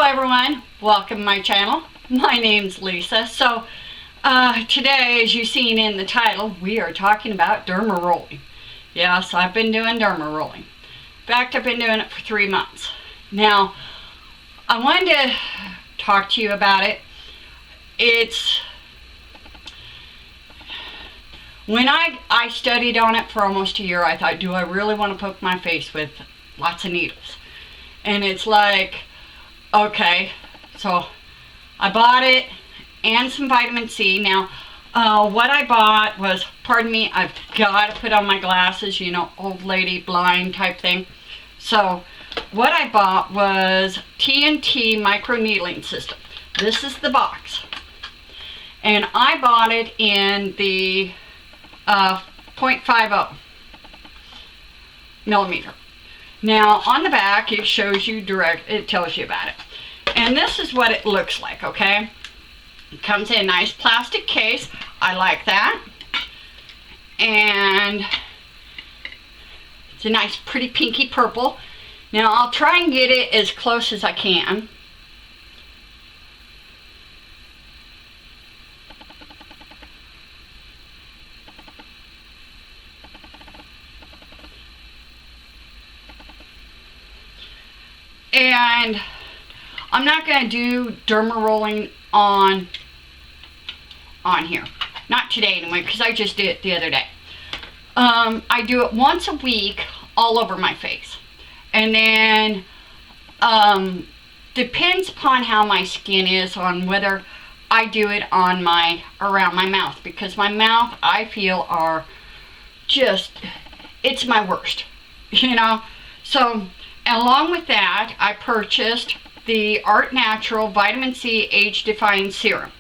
everyone, welcome to my channel. My name's Lisa. So today, as you've seen in the title, we are talking about derma rolling. Yes, I've been doing derma rolling. In fact, I've been doing it for 3 months. Now, I wanted to talk to you about it. When I studied on it for almost a year, I thought, do I really want to poke my face with lots of needles? And it's like, okay, so I bought it and some vitamin C. Now, what I bought was, pardon me, I've got to put on my glasses, you know, old lady blind type thing. So what I bought was TNT micro needling system. This is the box. And I bought it in the 0.50 millimeter. Now on the back it shows you it tells you about it. And this is what it looks like, okay? It comes in a nice plastic case. I like that. And it's a nice pretty pinky purple. Now I'll try and get it as close as I can. And I'm not going to do derma rolling on here. Not today anyway, because I just did it the other day. I do it once a week all over my face. And then depends upon how my skin is on whether I do it on around my mouth, because my mouth, I feel, are just, it's my worst, you know. So along with that, I purchased the Artnatural Vitamin C Age Defying Serum.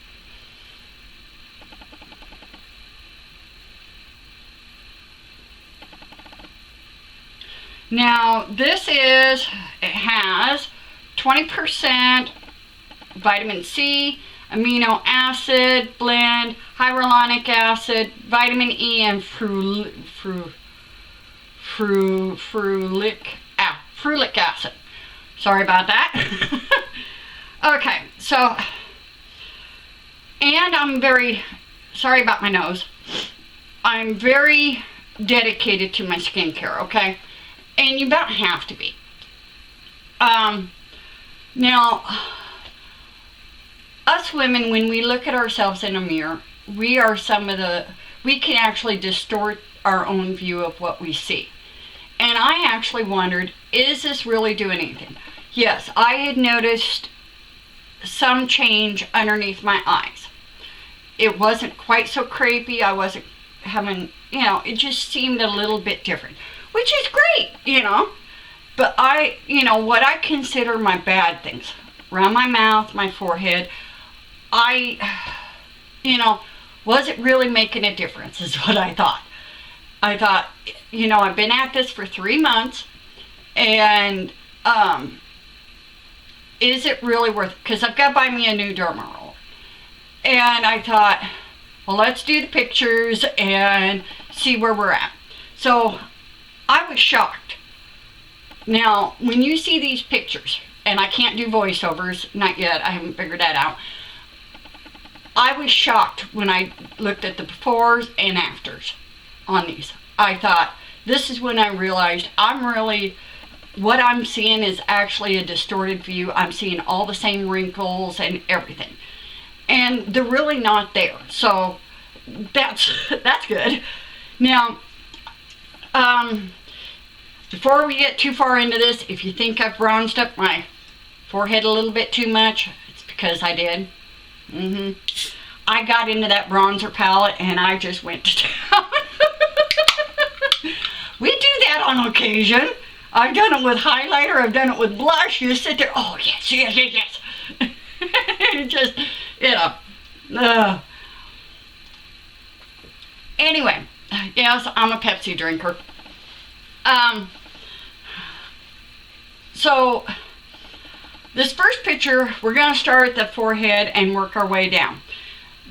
Now it has 20% vitamin C, amino acid blend, hyaluronic acid, vitamin E, and frulic acid. Sorry about that. Okay, so, and I'm very sorry about my nose. I'm very dedicated to my skincare, okay? And you don't have to be. Now, us women, when we look at ourselves in a mirror, we can actually distort our own view of what we see. And I actually wondered, is this really doing anything? Yes, I had noticed some change underneath my eyes. It wasn't quite so crepey. I wasn't having, you know, it just seemed a little bit different, which is great, you know. But what I consider my bad things, around my mouth, my forehead, was it really making a difference is what I thought. I thought, you know, I've been at this for 3 months, and is it really worth it? Because I've got to buy me a new derma roller. And I thought, well, let's do the pictures and see where we're at. So I was shocked. Now, when you see these pictures, and I can't do voiceovers, not yet, I haven't figured that out. I was shocked when I looked at the befores and afters on these. I thought, this is when I realized what I'm seeing is actually a distorted view. I'm seeing all the same wrinkles and everything. And they're really not there. So that's good. Now, before we get too far into this, if you think I've bronzed up my forehead a little bit too much, it's because I did. I got into that bronzer palette and I just went to town. We do that on occasion. I've done it with highlighter, I've done it with blush. You sit there, oh yes, yes, yes, yes. It just, you know. Anyway, yes, I'm a Pepsi drinker. So this first picture, we're going to start at the forehead and work our way down.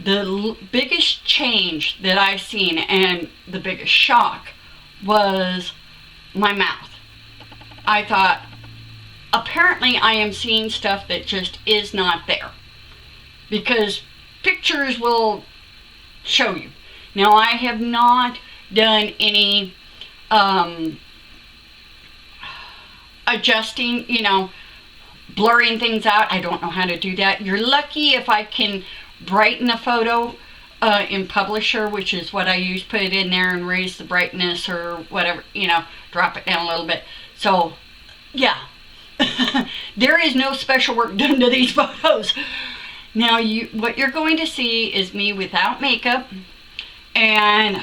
The biggest change that I've seen, and the biggest shock, was my mouth. I thought, apparently I am seeing stuff that just is not there, because pictures will show you. Now, I have not done any adjusting, blurring things out. I don't know how to do that. You're lucky if I can brighten a photo in Publisher, which is what I use, put it in there and raise the brightness or whatever, drop it down a little bit. So, yeah. There is no special work done to these photos. Now, what you're going to see is me without makeup, and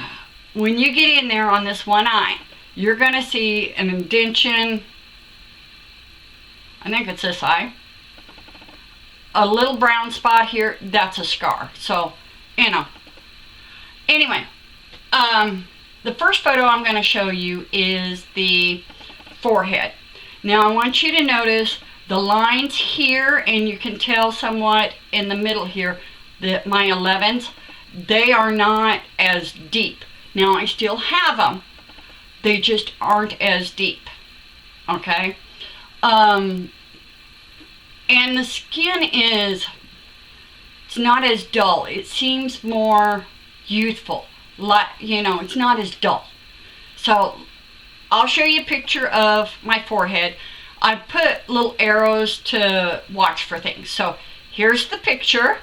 when you get in there on this one eye, you're going to see an indentation. I think it's this eye. A little brown spot here, that's a scar. So, Anyway, the first photo I'm going to show you is the forehead. Now, I want you to notice the lines here, and you can tell somewhat in the middle here that my 11s, they are not as deep. Now, I still have them. They just aren't as deep. Okay? And the skin it's not as dull. It seems more youthful. It's not as dull. So, I'll show you a picture of my forehead. I put little arrows to watch for things. So, here's the picture.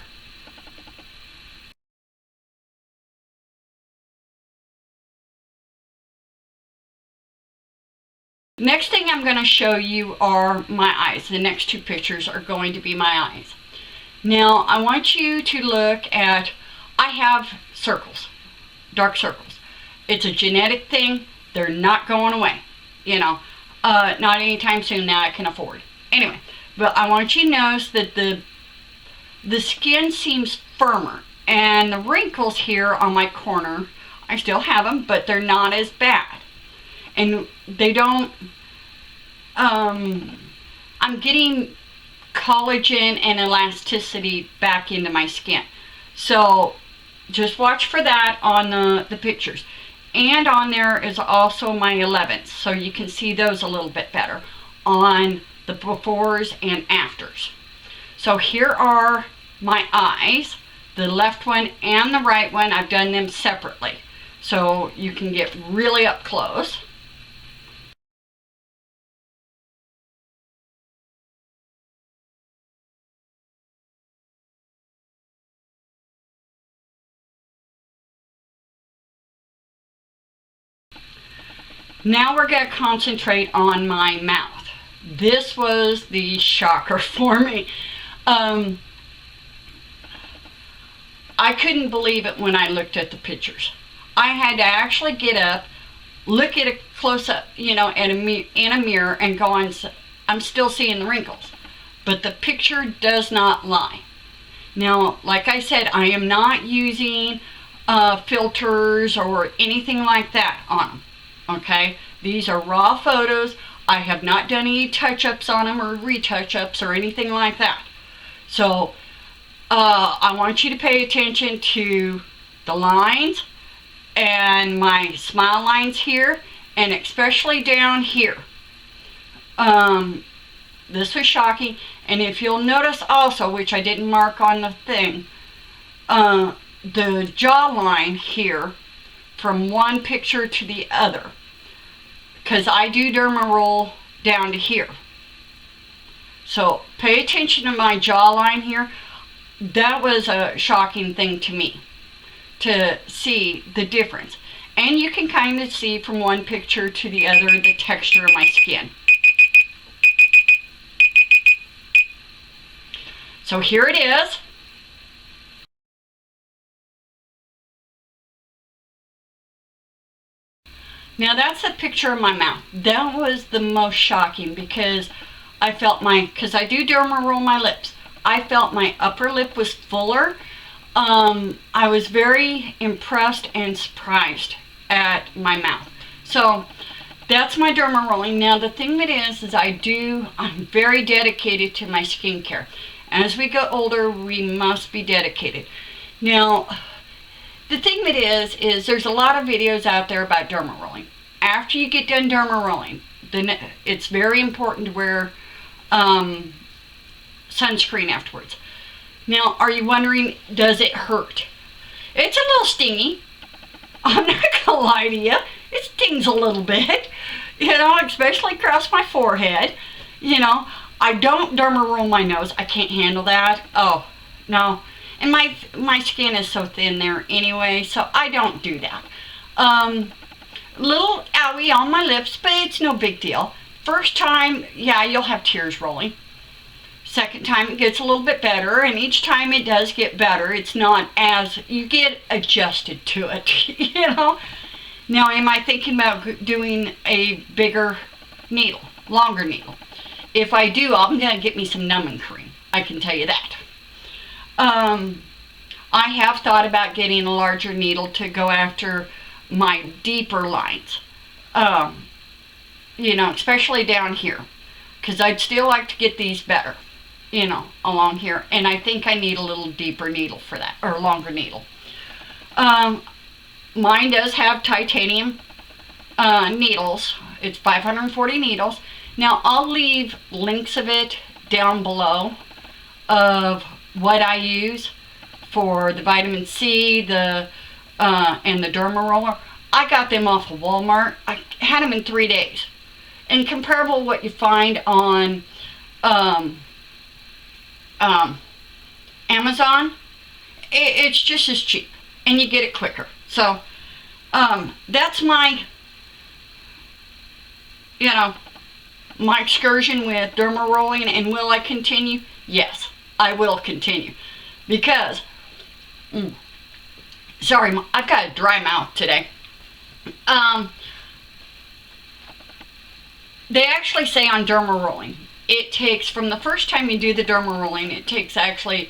Next thing I'm going to show you are my eyes. The next two pictures are going to be my eyes. Now, I want you to look at, I have circles, dark circles. It's a genetic thing. They're not going away, not anytime soon that I can afford. Anyway, but I want you to notice that the skin seems firmer, and the wrinkles here on my corner, I still have them, but they're not as bad. And they don't, I'm getting collagen and elasticity back into my skin. So just watch for that on the pictures. And on there is also my 11s, so you can see those a little bit better on the befores and afters. So here are my eyes, the left one and the right one. I've done them separately, so you can get really up close. Now we're going to concentrate on my mouth. This was the shocker for me. I couldn't believe it when I looked at the pictures. I had to actually get up, look at it close up, in a mirror, and go on. I'm still seeing the wrinkles, but the picture does not lie. Now, like I said, I am not using filters or anything like that on them. Okay, these are raw photos. I have not done any touch-ups on them or retouch-ups or anything like that. So, I want you to pay attention to the lines and my smile lines here, and especially down here. This was shocking. And if you'll notice also, which I didn't mark on the thing, the jawline here from one picture to the other, because I do dermaroll down to here. So pay attention to my jawline here. That was a shocking thing to me, to see the difference. And you can kind of see from one picture to the other the texture of my skin. So here it is. Now that's a picture of my mouth. That was the most shocking, because I felt because I do dermaroll my lips. I felt my upper lip was fuller. I was very impressed and surprised at my mouth. So that's my dermarolling. Now the thing that is I'm very dedicated to my skincare. As we get older, we must be dedicated. Now, the thing that is there's a lot of videos out there about dermarolling. After you get done dermarolling, then it's very important to wear sunscreen afterwards. Now, are you wondering, does it hurt? It's a little stingy. I'm not gonna lie to you. It stings a little bit, especially across my forehead. I don't dermaroll my nose. I can't handle that. Oh, no. And my skin is so thin there anyway, so I don't do that. Little owie on my lips, but it's no big deal. First time, yeah, you'll have tears rolling. Second time, it gets a little bit better, and each time it does get better. It's not as, you get adjusted to it, Now, am I thinking about doing a bigger needle, longer needle? If I do, I'm going to get me some numbing cream. I can tell you that. I have thought about getting a larger needle to go after my deeper lines. Especially down here. Because I'd still like to get these better, along here. And I think I need a little deeper needle for that, or a longer needle. Mine does have titanium needles. It's 540 needles. Now, I'll leave links of it down below of what I use for the vitamin C, and the Dermaroller. I got them off of Walmart. I had them in 3 days. And comparable to what you find on Amazon, it's just as cheap, and you get it quicker. So that's my my excursion with dermarolling. And will I continue? Yes, I will continue, because sorry, I've got a dry mouth today. They actually say on dermarolling, it takes, from the first time you do the dermarolling, it takes actually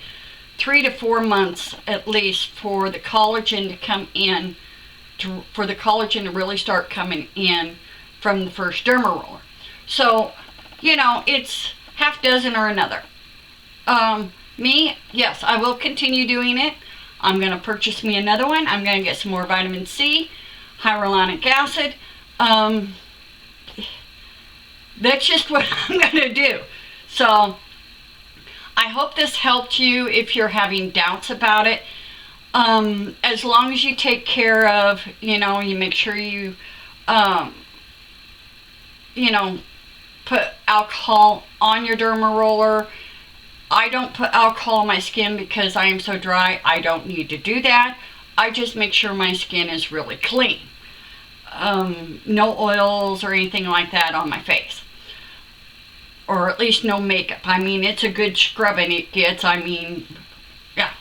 3 to 4 months at least for the collagen to come in, for the collagen to really start coming in from the first dermaroller. So, it's half dozen or another. Me, yes, I will continue doing it. I'm going to purchase me another one. I'm going to get some more vitamin C, hyaluronic acid. That's just what I'm going to do. So, I hope this helped you if you're having doubts about it. As long as you take care of, you make sure you, put alcohol on your dermaroller. I don't put alcohol on my skin because I am so dry. I don't need to do that. I just make sure my skin is really clean. No oils or anything like that on my face. Or at least no makeup. I mean, it's a good scrubbing it gets. I mean, yeah.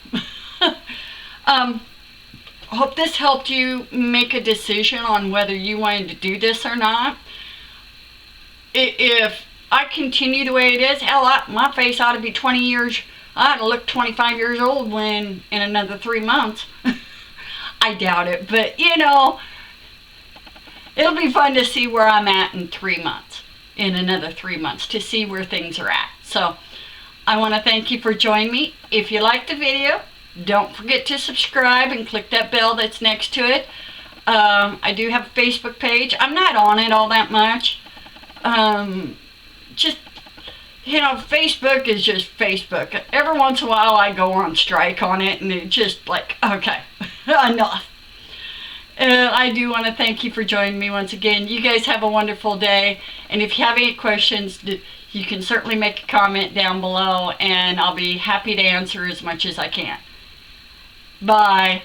Hope this helped you make a decision on whether you wanted to do this or not. If I continue the way it is, hell, my face ought to be 20 years, I ought to look 25 years old in another 3 months. I doubt it, but it'll be fun to see where I'm at in 3 months, in another 3 months, to see where things are at. So, I want to thank you for joining me. If you liked the video, don't forget to subscribe and click that bell that's next to it. I do have a Facebook page. I'm not on it all that much. Facebook is just Facebook. Every once in a while I go on strike on it, and it's just like, okay, enough. I do want to thank you for joining me once again. You guys have a wonderful day, and if you have any questions, you can certainly make a comment down below, and I'll be happy to answer as much as I can. Bye.